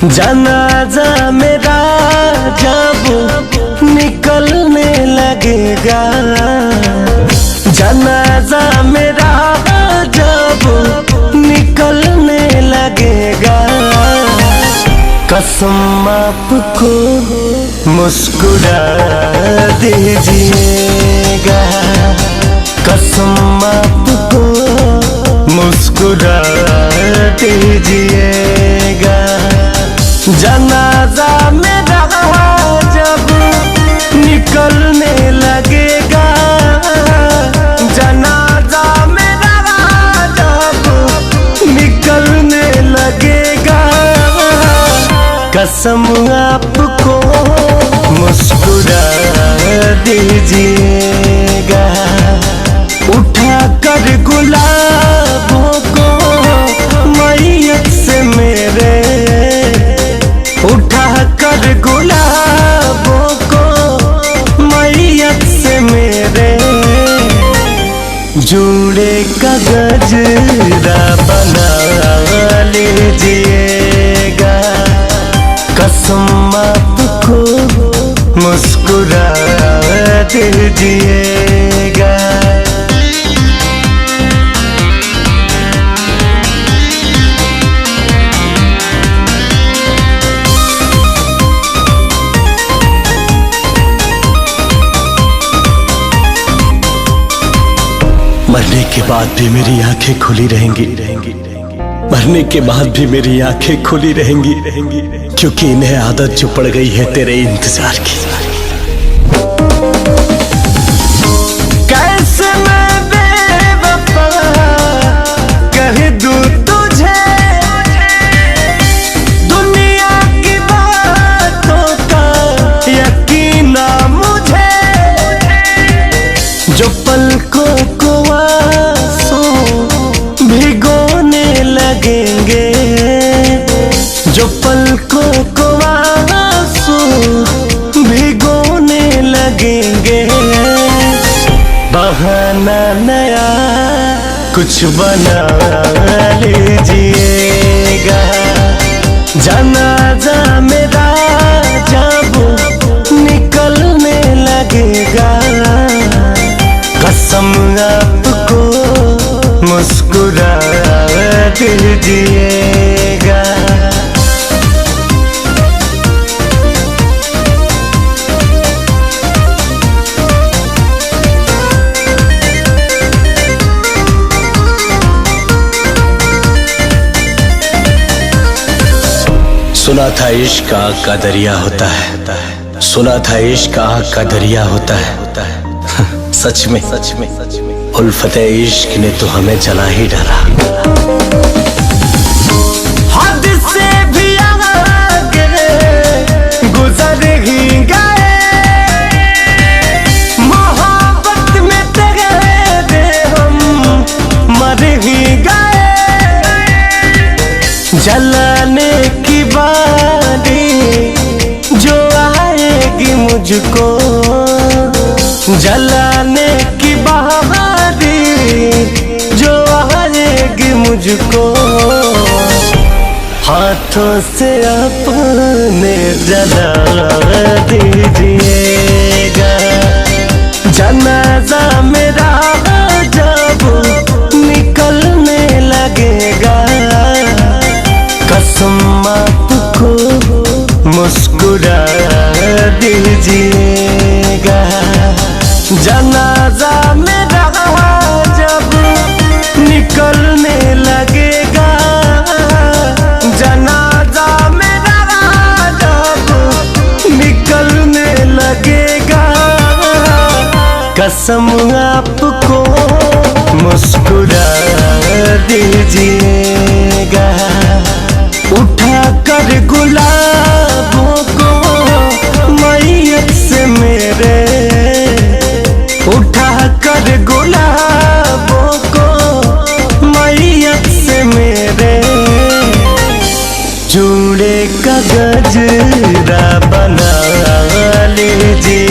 जनाजा मेरा जब निकलने लगेगा, जनाजा मेरा जब निकलने लगेगा, कसम आपको मुस्कुरा दीजिएगा, कसम आपको मुस्कुरा दीजिएगा। जनाजा मेरा जब निकलने लगेगा, जनाजा मेरा जब निकलने लगेगा, कसम आपको मुस्कुरा दीजिएगा। उठा कर गुलाबों को मैयत से मेरे, उठा कर गुलाबों को मैयत से मेरे, जोड़े का गजरा बना लीजिएगा, कसम आपको मुस्कुरा दीजिएगा। मरने के बाद भी मेरी आंखें खुली रहेंगी, मरने के बाद भी मेरी आंखें खुली रहेंगी, क्योंकि इन्हें आदत जो पड़ गई है तेरे इंतजार की। कैसे मैं बेवफा कह दूं तुझे, दुनिया की बातों का यकीन ना मुझे, जो पलकों को आंसू भिगोने लगेंगे, जो पलकों को आंसू भिगोने लगेंगे, बहाना नया कुछ बना लीजिएगा। जनाजा मेरा जब निकलने लगेगा, कसम आपको मुस्कुरा दीजिएगा। सुना था इश्क आग का दरिया होता है, सुना था इश्क आग का दरिया होता है। सच में उल्फत इश्क ने तो हमें जला ही डाला। हद से भी आगे गुजर ही गए, मोहब्बत में तेरे हम मर ही गए, जलाने की बारी जो आएगी मुझको, जलाने की बारी जो आएगी मुझको, हाथों से अपने जला दीजिएगा। जनाजा मेरा जब निकलने लगेगा, कसम आपको मुस्कुरा दीजिएगा। जनाजा मेरा जब निकलने लगेगा, जनाजा मेरा जब निकलने लगेगा, कसम आपको मुस्कुरा दीजिएगा। उठा कर गुलाबों को मैयत से मेरे, उठा कर गुलाबों को मैयत से मेरे, जोड़े का गजरा बना लीजिए।